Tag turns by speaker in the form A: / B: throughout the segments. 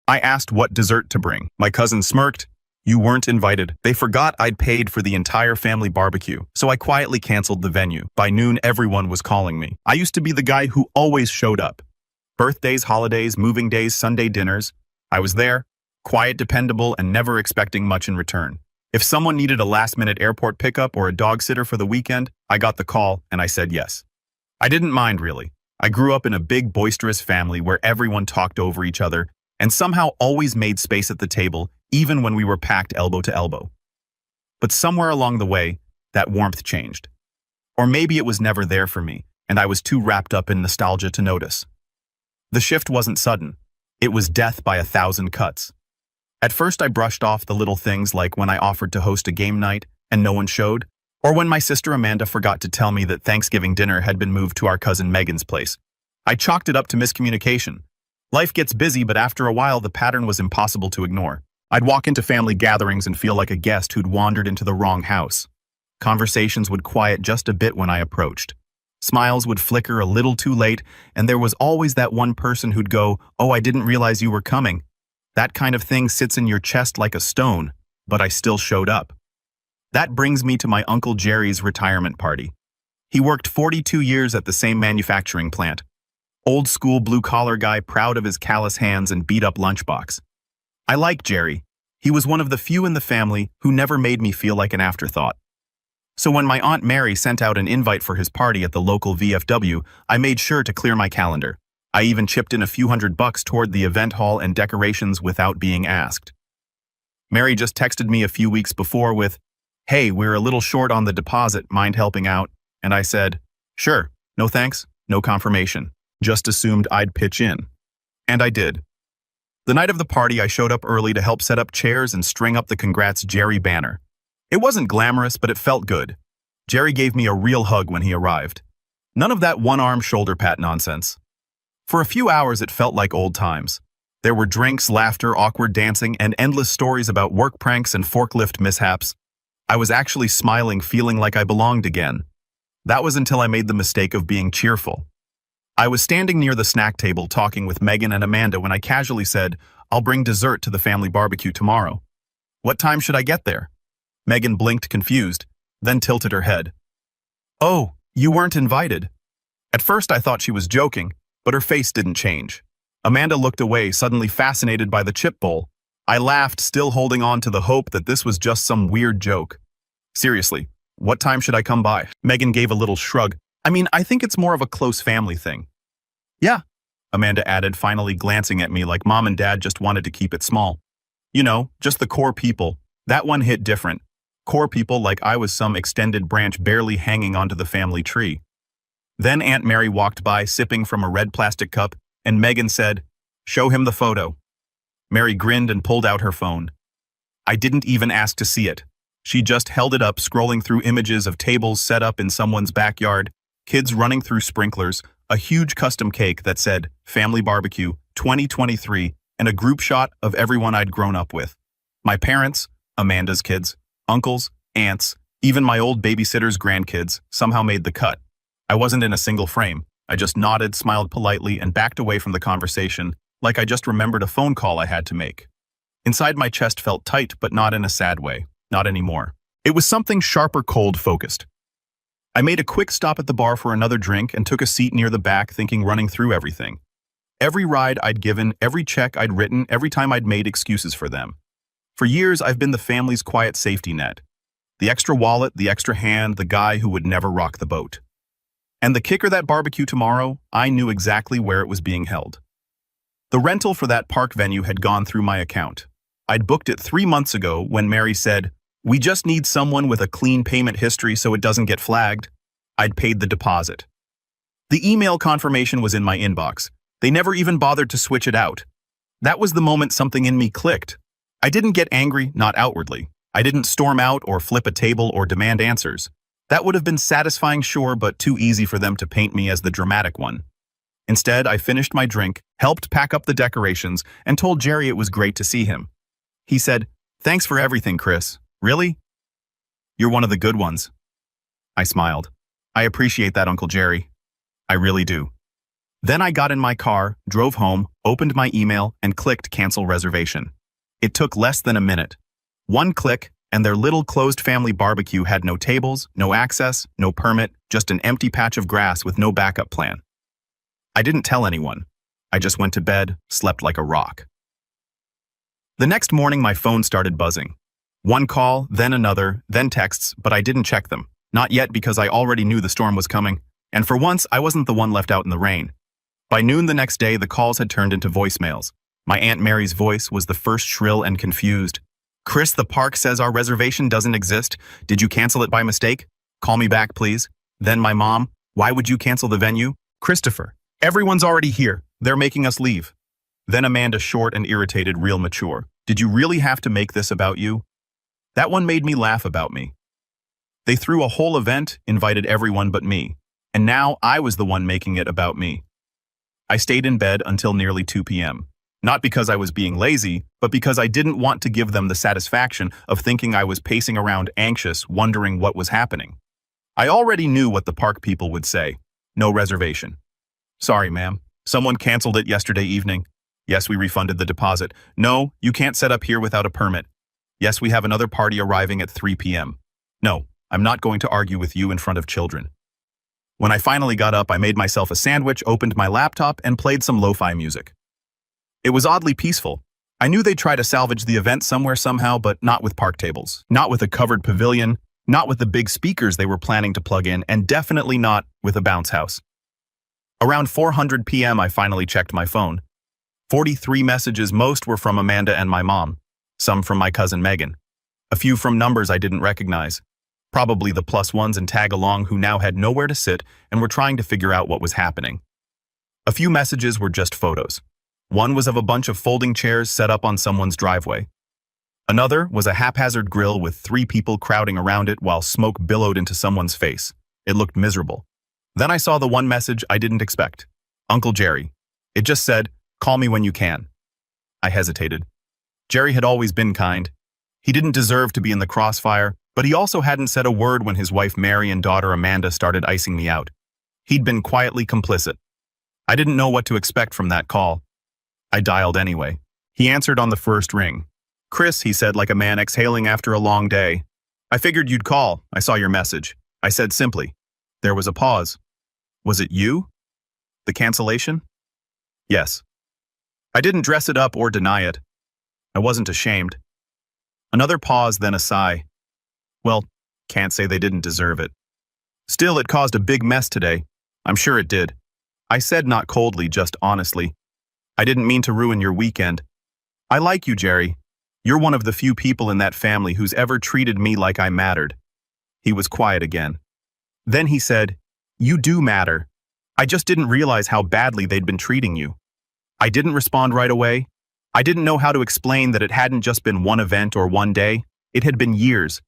A: I asked what dessert to bring. My cousin smirked. You weren't invited. They forgot I'd paid for the entire family barbecue, so I quietly canceled the venue. By noon, everyone was calling me. I used to be the guy who always showed up. Birthdays, holidays, moving days, Sunday dinners. I was there, quiet, dependable, and never expecting much in return. If someone needed a last-minute airport pickup or a dog sitter for the weekend, I got the call, and I said yes. I didn't mind, really. I grew up in a big, boisterous family where everyone talked over each other and somehow always made space at the table, even when we were packed elbow to elbow. But somewhere along the way, that warmth changed. Or maybe it was never there for me, and I was too wrapped up in nostalgia to notice. The shift wasn't sudden. It was death by 1,000 cuts. At first, I brushed off the little things like when I offered to host a game night and no one showed, or when my sister Amanda forgot to tell me that Thanksgiving dinner had been moved to our cousin Megan's place. I chalked it up to miscommunication. Life gets busy, but after a while, the pattern was impossible to ignore. I'd walk into family gatherings and feel like a guest who'd wandered into the wrong house. Conversations would quiet just a bit when I approached. Smiles would flicker a little too late, and there was always that one person who'd go, "Oh, I didn't realize you were coming." That kind of thing sits in your chest like a stone, but I still showed up. That brings me to my Uncle Jerry's retirement party. He worked 42 years at the same manufacturing plant. Old school blue-collar guy, proud of his callous hands and beat-up lunchbox. I like Jerry. He was one of the few in the family who never made me feel like an afterthought. So when my Aunt Mary sent out an invite for his party at the local VFW, I made sure to clear my calendar. I even chipped in a few $100 toward the event hall and decorations without being asked. Mary just texted me a few weeks before with, "Hey, we're a little short on the deposit, mind helping out?" And I said, "Sure, no thanks, no confirmation. Just assumed I'd pitch in." And I did. The night of the party, I showed up early to help set up chairs and string up the Congrats Jerry banner. It wasn't glamorous, but it felt good. Jerry gave me a real hug when he arrived. None of that one-arm shoulder pat nonsense. For a few hours, it felt like old times. There were drinks, laughter, awkward dancing, and endless stories about work pranks and forklift mishaps. I was actually smiling, feeling like I belonged again. That was until I made the mistake of being cheerful. I was standing near the snack table talking with Megan and Amanda when I casually said, "I'll bring dessert to the family barbecue tomorrow. What time should I get there?" Megan blinked confused, then tilted her head. "Oh, you weren't invited." At first I thought she was joking, but her face didn't change. Amanda looked away, suddenly fascinated by the chip bowl. I laughed, still holding on to the hope that this was just some weird joke. "Seriously, what time should I come by?" Megan gave a little shrug. I think it's more of a close family thing." "Yeah," Amanda added, finally glancing at me like Mom and Dad just wanted to keep it small. "You know, just the core people." That one hit different. Core people like I was some extended branch barely hanging onto the family tree. Then Aunt Mary walked by, sipping from a red plastic cup, and Megan said, "Show him the photo." Mary grinned and pulled out her phone. I didn't even ask to see it. She just held it up, scrolling through images of tables set up in someone's backyard, kids running through sprinklers, a huge custom cake that said, "Family Barbecue, 2023, and a group shot of everyone I'd grown up with. My parents, Amanda's kids, uncles, aunts, even my old babysitter's grandkids somehow made the cut. I wasn't in a single frame. I just nodded, smiled politely, and backed away from the conversation, like I just remembered a phone call I had to make. Inside my chest felt tight, but not in a sad way. Not anymore. It was something sharper, cold, focused. I made a quick stop at the bar for another drink and took a seat near the back, thinking, running through everything. Every ride I'd given, every check I'd written, every time I'd made excuses for them. For years, I've been the family's quiet safety net. The extra wallet, the extra hand, the guy who would never rock the boat. And the kicker, that barbecue tomorrow, I knew exactly where it was being held. The rental for that park venue had gone through my account. I'd booked it 3 months ago when Mary said, "We just need someone with a clean payment history so it doesn't get flagged." I'd paid the deposit. The email confirmation was in my inbox. They never even bothered to switch it out. That was the moment something in me clicked. I didn't get angry, not outwardly. I didn't storm out or flip a table or demand answers. That would have been satisfying, sure, but too easy for them to paint me as the dramatic one. Instead, I finished my drink, helped pack up the decorations, and told Jerry it was great to see him. He said, "Thanks for everything, Chris." "Really? You're one of the good ones." I smiled. "I appreciate that, Uncle Jerry. I really do." Then I got in my car, drove home, opened my email, and clicked cancel reservation. It took less than a minute. One click, and their little closed family barbecue had no tables, no access, no permit, just an empty patch of grass with no backup plan. I didn't tell anyone. I just went to bed, slept like a rock. The next morning my phone started buzzing. One call, then another, then texts, but I didn't check them. Not yet because I already knew the storm was coming, and for once I wasn't the one left out in the rain. By noon the next day the calls had turned into voicemails. My Aunt Mary's voice was the first shrill and confused. "Chris, the park says our reservation doesn't exist. Did you cancel it by mistake? Call me back, please." Then my mom, "Why would you cancel the venue?" "Christopher, everyone's already here. They're making us leave." Then Amanda, short and irritated, real mature. "Did you really have to make this about you?" That one made me laugh about me. They threw a whole event, invited everyone but me. And now I was the one making it about me. I stayed in bed until nearly 2 p.m. Not because I was being lazy, but because I didn't want to give them the satisfaction of thinking I was pacing around anxious, wondering what was happening. I already knew what the park people would say. "No reservation." "Sorry, ma'am. Someone canceled it yesterday evening." "Yes, we refunded the deposit." "No, you can't set up here without a permit." "Yes, we have another party arriving at 3 p.m. "No, I'm not going to argue with you in front of children." When I finally got up, I made myself a sandwich, opened my laptop, and played some lo-fi music. It was oddly peaceful. I knew they'd try to salvage the event somewhere somehow, but not with park tables, not with a covered pavilion, not with the big speakers they were planning to plug in, and definitely not with a bounce house. Around 4:00 p.m. I finally checked my phone. 43 messages, most were from Amanda and my mom, some from my cousin Megan, a few from numbers I didn't recognize, probably the +1s and tag-along who now had nowhere to sit and were trying to figure out what was happening. A few messages were just photos. One was of a bunch of folding chairs set up on someone's driveway. Another was a haphazard grill with 3 people crowding around it while smoke billowed into someone's face. It looked miserable. Then I saw the one message I didn't expect. "Uncle Jerry." It just said, "Call me when you can." I hesitated. Jerry had always been kind. He didn't deserve to be in the crossfire, but he also hadn't said a word when his wife Mary and daughter Amanda started icing me out. He'd been quietly complicit. I didn't know what to expect from that call. I dialed anyway. He answered on the first ring. "Chris," he said like a man exhaling after a long day. "I figured you'd call. I saw your message." I said simply. There was a pause. "Was it you? The cancellation?" "Yes." I didn't dress it up or deny it. I wasn't ashamed. Another pause, then a sigh. Well, can't say they didn't deserve it. Still, it caused a big mess today. I'm sure it did. I said not coldly, just honestly. "I didn't mean to ruin your weekend. I like you, Jerry. You're one of the few people in that family who's ever treated me like I mattered." He was quiet again. Then he said, "You do matter. I just didn't realize how badly they'd been treating you." I didn't respond right away. I didn't know how to explain that it hadn't just been one event or one day. It had been years.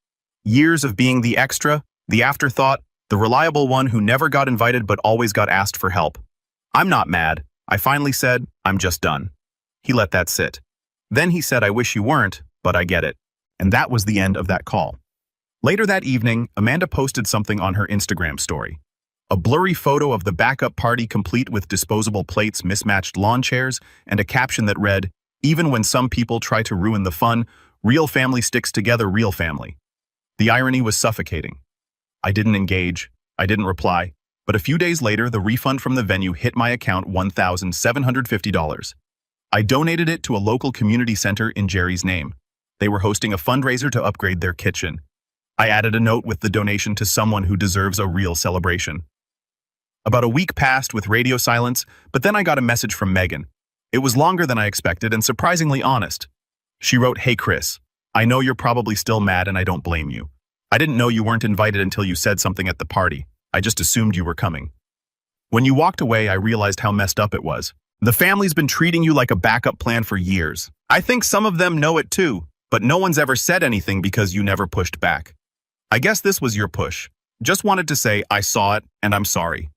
A: Years of being the extra, the afterthought, the reliable one who never got invited but always got asked for help. "I'm not mad," I finally said. "I'm just done." He let that sit. Then he said, "I wish you weren't, but I get it." And that was the end of that call. Later that evening, Amanda posted something on her Instagram story. A blurry photo of the backup party complete with disposable plates, mismatched lawn chairs, and a caption that read, "Even when some people try to ruin the fun, real family sticks together, real family." The irony was suffocating. I didn't engage. I didn't reply. But a few days later, the refund from the venue hit my account, $1,750. I donated it to a local community center in Jerry's name. They were hosting a fundraiser to upgrade their kitchen. I added a note with the donation to someone who deserves a real celebration. About a week passed with radio silence, but then I got a message from Megan. It was longer than I expected and surprisingly honest. She wrote, "Hey Chris, I know you're probably still mad and I don't blame you. I didn't know you weren't invited until you said something at the party. I just assumed you were coming. When you walked away, I realized how messed up it was. The family's been treating you like a backup plan for years. I think some of them know it too, but no one's ever said anything because you never pushed back. I guess this was your push. Just wanted to say I saw it and I'm sorry."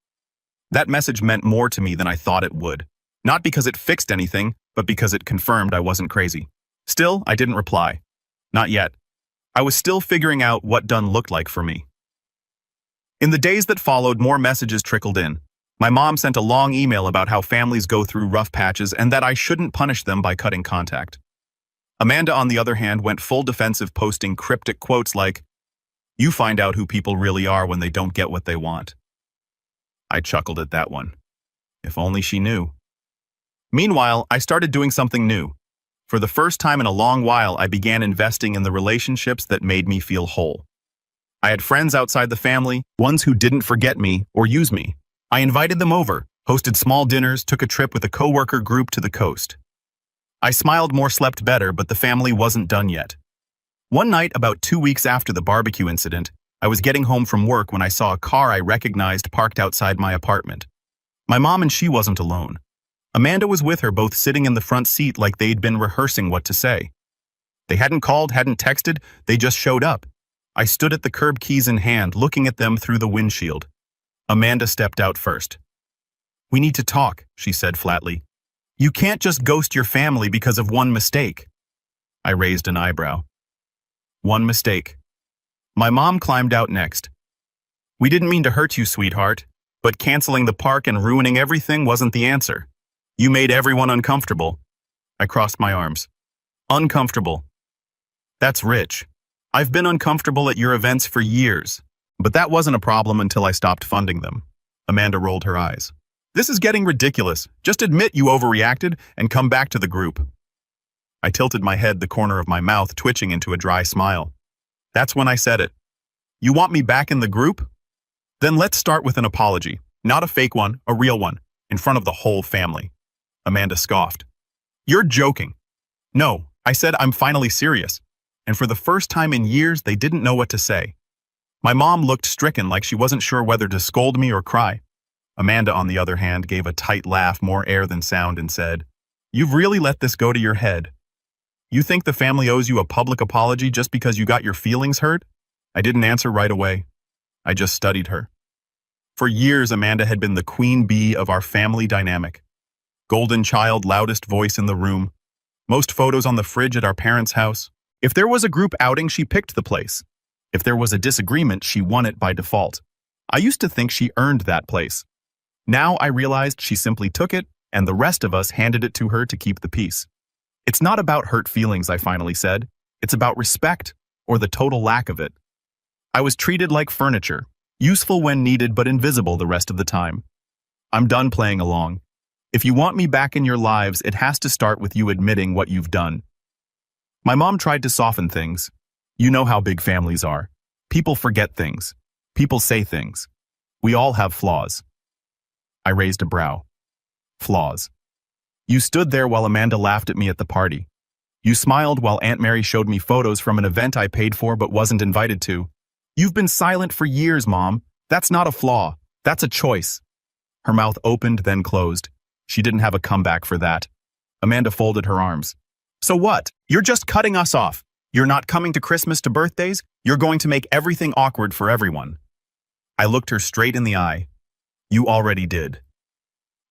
A: That message meant more to me than I thought it would. Not because it fixed anything, but because it confirmed I wasn't crazy. Still, I didn't reply. Not yet. I was still figuring out what done looked like for me. In the days that followed, more messages trickled in. My mom sent a long email about how families go through rough patches and that I shouldn't punish them by cutting contact. Amanda, on the other hand, went full defensive, posting cryptic quotes like, "You find out who people really are when they don't get what they want." I chuckled at that one. If only she knew. Meanwhile, I started doing something new. For the first time in a long while, I began investing in the relationships that made me feel whole. I had friends outside the family, ones who didn't forget me or use me. I invited them over, hosted small dinners, took a trip with a coworker group to the coast. I smiled more, slept better, but the family wasn't done yet. One night, about 2 weeks after the barbecue incident, I was getting home from work when I saw a car I recognized parked outside my apartment. My mom, and she wasn't alone. Amanda was with her, both sitting in the front seat like they'd been rehearsing what to say. They hadn't called, hadn't texted, they just showed up. I stood at the curb, keys in hand, looking at them through the windshield. Amanda stepped out first. "We need to talk," she said flatly. "You can't just ghost your family because of one mistake." I raised an eyebrow. "One mistake." My mom climbed out next. "We didn't mean to hurt you, sweetheart, but canceling the park and ruining everything wasn't the answer. You made everyone uncomfortable." I crossed my arms. "Uncomfortable. That's rich. I've been uncomfortable at your events for years, but that wasn't a problem until I stopped funding them." Amanda rolled her eyes. "This is getting ridiculous. Just admit you overreacted and come back to the group." I tilted my head, the corner of my mouth twitching into a dry smile. That's when I said it. "You want me back in the group? Then let's start with an apology. Not a fake one, a real one, in front of the whole family." Amanda scoffed. "You're joking." "No," I said, "I'm finally serious." And for the first time in years, they didn't know what to say. My mom looked stricken, like she wasn't sure whether to scold me or cry. Amanda, on the other hand, gave a tight laugh, more air than sound, and said, "You've really let this go to your head. You think the family owes you a public apology just because you got your feelings hurt?" I didn't answer right away. I just studied her. For years, Amanda had been the queen bee of our family dynamic. Golden child, loudest voice in the room. Most photos on the fridge at our parents' house. If there was a group outing, she picked the place. If there was a disagreement, she won it by default. I used to think she earned that place. Now I realized she simply took it, and the rest of us handed it to her to keep the peace. "It's not about hurt feelings," I finally said. "It's about respect, or the total lack of it." I was treated like furniture, useful when needed but invisible the rest of the time. I'm done playing along. If you want me back in your lives, it has to start with you admitting what you've done. My mom tried to soften things. You know how big families are. People forget things. People say things. We all have flaws. I raised a brow. Flaws. You stood there while Amanda laughed at me at the party. You smiled while Aunt Mary showed me photos from an event I paid for but wasn't invited to. You've been silent for years, Mom. That's not a flaw. That's a choice. Her mouth opened, then closed. She didn't have a comeback for that. Amanda folded her arms. So what? You're just cutting us off. You're not coming to Christmas, to birthdays. You're going to make everything awkward for everyone. I looked her straight in the eye. You already did.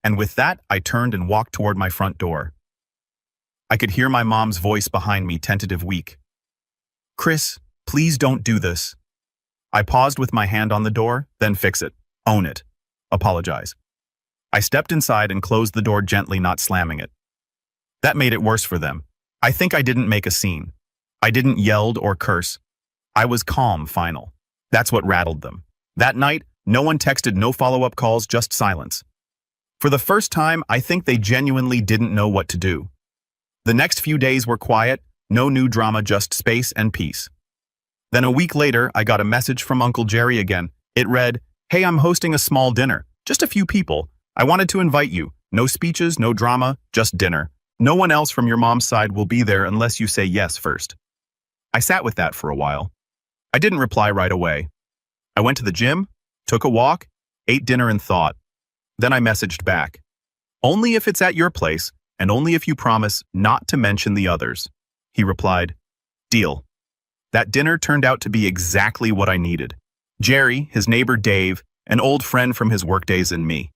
A: And with that, I turned and walked toward my front door. I could hear my mom's voice behind me, tentative, weak. Chris, please don't do this. I paused with my hand on the door, then fix it. Own it. Apologize. I stepped inside and closed the door gently, not slamming it. That made it worse for them. I think I didn't make a scene. I didn't yell or curse. I was calm, final. That's what rattled them. That night, no one texted, no follow-up calls, just silence. For the first time, I think they genuinely didn't know what to do. The next few days were quiet, no new drama, just space and peace. Then a week later, I got a message from Uncle Jerry again. It read, "Hey, I'm hosting a small dinner. Just a few people. I wanted to invite you. No speeches, no drama, just dinner. No one else from your mom's side will be there unless you say yes first." I sat with that for a while. I didn't reply right away. I went to the gym, took a walk, ate dinner and thought. Then I messaged back. "Only if it's at your place, and only if you promise not to mention the others." He replied, "Deal." That dinner turned out to be exactly what I needed. Jerry, his neighbor Dave, an old friend from his workdays, and me.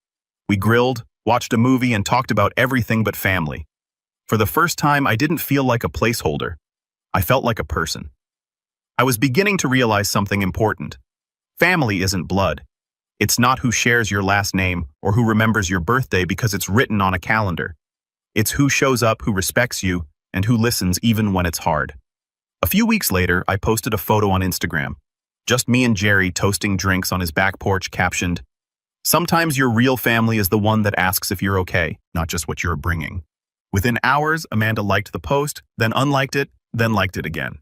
A: We grilled, watched a movie, and talked about everything but family. For the first time, I didn't feel like a placeholder. I felt like a person. I was beginning to realize something important. Family isn't blood. It's not who shares your last name or who remembers your birthday because it's written on a calendar. It's who shows up, who respects you, and who listens even when it's hard. A few weeks later, I posted a photo on Instagram. Just me and Jerry toasting drinks on his back porch, captioned, "Sometimes your real family is the one that asks if you're okay, not just what you're bringing." Within hours, Amanda liked the post, then unliked it, then liked it again.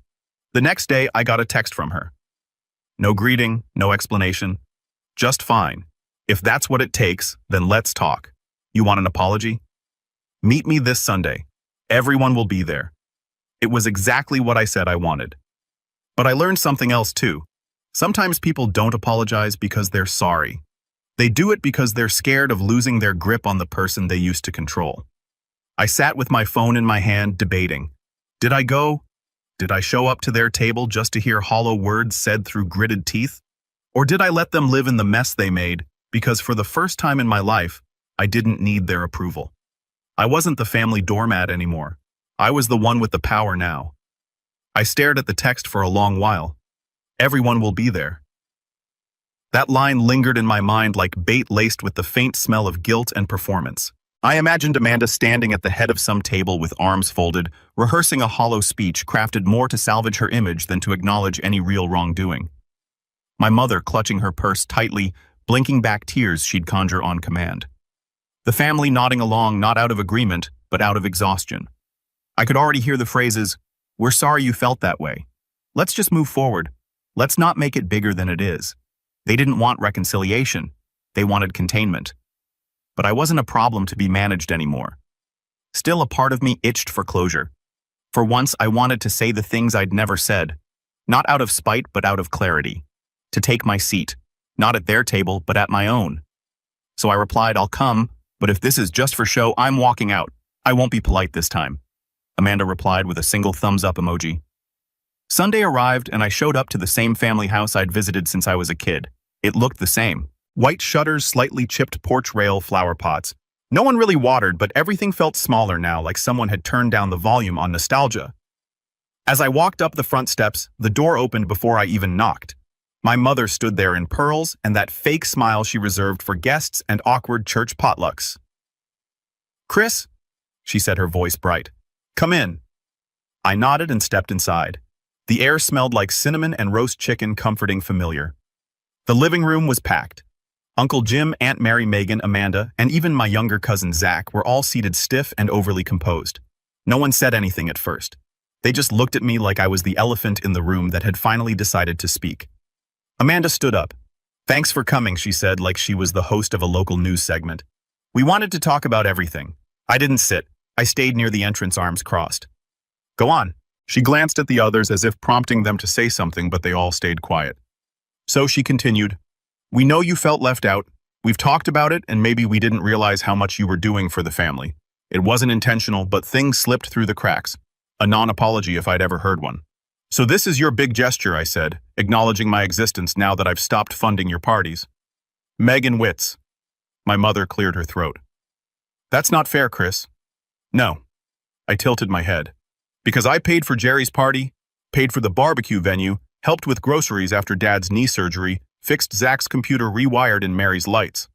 A: The next day, I got a text from her. No greeting, no explanation. Just fine. If that's what it takes, then let's talk. You want an apology? Meet me this Sunday. Everyone will be there. It was exactly what I said I wanted. But I learned something else too. Sometimes people don't apologize because they're sorry. They do it because they're scared of losing their grip on the person they used to control. I sat with my phone in my hand, debating. Did I go? Did I show up to their table just to hear hollow words said through gritted teeth? Or did I let them live in the mess they made because for the first time in my life, I didn't need their approval? I wasn't the family doormat anymore. I was the one with the power now. I stared at the text for a long while. Everyone will be there. That line lingered in my mind like bait laced with the faint smell of guilt and performance. I imagined Amanda standing at the head of some table with arms folded, rehearsing a hollow speech crafted more to salvage her image than to acknowledge any real wrongdoing. My mother clutching her purse tightly, blinking back tears she'd conjure on command. The family nodding along, not out of agreement, but out of exhaustion. I could already hear the phrases, "We're sorry you felt that way. Let's just move forward. Let's not make it bigger than it is." They didn't want reconciliation. They wanted containment. But I wasn't a problem to be managed anymore. Still, a part of me itched for closure. For once, I wanted to say the things I'd never said, not out of spite, but out of clarity. To take my seat, not at their table, but at my own. So I replied, "I'll come, but if this is just for show, I'm walking out. I won't be polite this time." Amanda replied with a single thumbs up emoji. Sunday arrived and I showed up to the same family house I'd visited since I was a kid. It looked the same. White shutters, slightly chipped porch rail, flower pots. No one really watered, but everything felt smaller now, like someone had turned down the volume on nostalgia. As I walked up the front steps, the door opened before I even knocked. My mother stood there in pearls and that fake smile she reserved for guests and awkward church potlucks. "Chris," she said, her voice bright. "Come in." I nodded and stepped inside. The air smelled like cinnamon and roast chicken, comforting, familiar. The living room was packed. Uncle Jim, Aunt Mary, Megan, Amanda, and even my younger cousin Zach were all seated stiff and overly composed. No one said anything at first. They just looked at me like I was the elephant in the room that had finally decided to speak. Amanda stood up. "Thanks for coming," she said, like she was the host of a local news segment. "We wanted to talk about everything." I didn't sit. I stayed near the entrance, arms crossed. "Go on." She glanced at the others as if prompting them to say something, but they all stayed quiet. So she continued, "We know you felt left out. We've talked about it, and maybe we didn't realize how much you were doing for the family. It wasn't intentional, but things slipped through the cracks. A non-apology if I'd ever heard one. So this is your big gesture," I said, acknowledging my existence now that I've stopped funding your parties. "Megan Witz." My mother cleared her throat. "That's not fair, Chris." "No." I tilted my head. "Because I paid for Jerry's party, paid for the barbecue venue, helped with groceries after Dad's knee surgery, fixed Zach's computer, rewired in Mary's lights."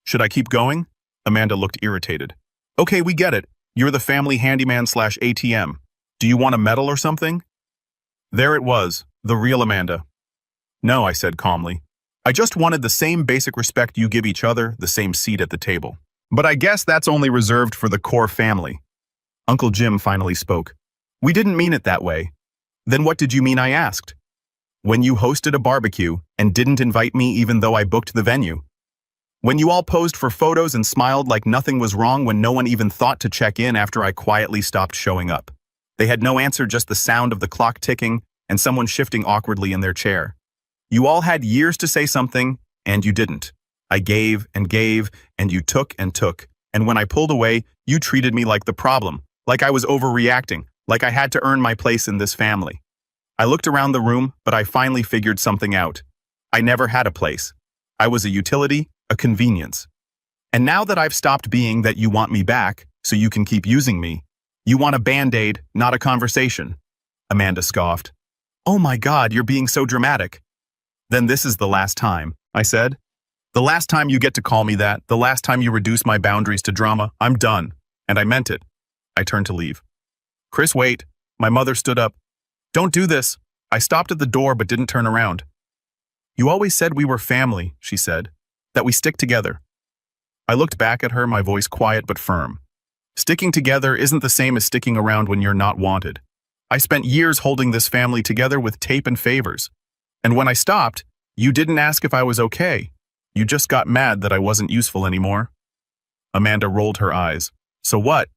A: "Should I keep going?" Amanda looked irritated. "Okay, we get it. You're the family handyman/ATM. Do you want a medal or something?" There it was, the real Amanda. "No," I said calmly. "I just wanted the same basic respect you give each other, the same seat at the table. But I guess that's only reserved for the core family." Uncle Jim finally spoke. "We didn't mean it that way." "Then what did you mean?" I asked. "When you hosted a barbecue and didn't invite me even though I booked the venue. When you all posed for photos and smiled like nothing was wrong when no one even thought to check in after I quietly stopped showing up. They had no answer, just the sound of the clock ticking and someone shifting awkwardly in their chair. You all had years to say something, and you didn't. I gave, and you took and took. And when I pulled away, you treated me like the problem, like I was overreacting, like I had to earn my place in this family. I looked around the room, but I finally figured something out. I never had a place. I was a utility, a convenience. And now that I've stopped being that, you want me back, so you can keep using me. You want a Band-Aid, not a conversation." Amanda scoffed. "Oh my God, you're being so dramatic." "Then this is the last time," I said. The last time you get to call me that, the last time you reduce my boundaries to drama, I'm done. And I meant it. I turned to leave. Chris, wait. My mother stood up. Don't do this. I stopped at the door but didn't turn around. You always said we were family, she said, that we stick together. I looked back at her, my voice quiet but firm. Sticking together isn't the same as sticking around when you're not wanted. I spent years holding this family together with tape and favors. And when I stopped, you didn't ask if I was okay. You just got mad that I wasn't useful anymore. Amanda rolled her eyes. So what?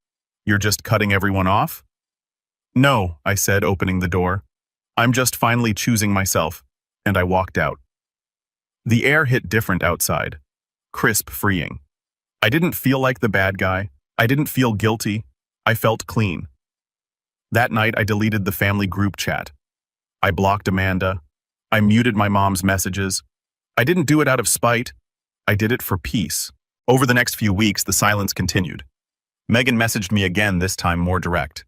A: You're just cutting everyone off? No, I said, opening the door. I'm just finally choosing myself. And I walked out. The air hit different outside. Crisp, freeing. I didn't feel like the bad guy. I didn't feel guilty. I felt clean. That night, I deleted the family group chat. I blocked Amanda. I muted my mom's messages. I didn't do it out of spite. I did it for peace. Over the next few weeks, the silence continued. Megan messaged me again, this time more direct.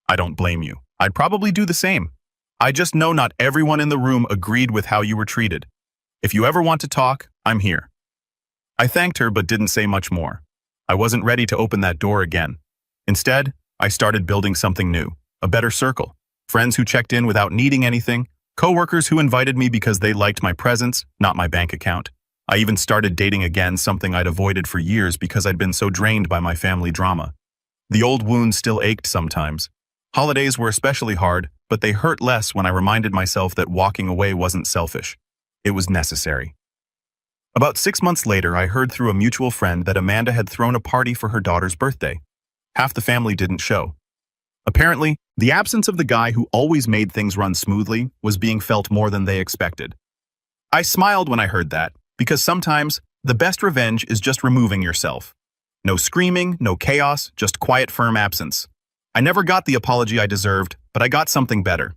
A: I don't blame you. I'd probably do the same. I just know not everyone in the room agreed with how you were treated. If you ever want to talk, I'm here. I thanked her but didn't say much more. I wasn't ready to open that door again. Instead, I started building something new, a better circle. Friends who checked in without needing anything, coworkers who invited me because they liked my presence, not my bank account. I even started dating again, something I'd avoided for years because I'd been so drained by my family drama. The old wounds still ached sometimes. Holidays were especially hard, but they hurt less when I reminded myself that walking away wasn't selfish. It was necessary. About 6 months later, I heard through a mutual friend that Amanda had thrown a party for her daughter's birthday. Half the family didn't show. Apparently, the absence of the guy who always made things run smoothly was being felt more than they expected. I smiled when I heard that, because sometimes the best revenge is just removing yourself. No screaming, no chaos, just quiet, firm absence. I never got the apology I deserved, but I got something better.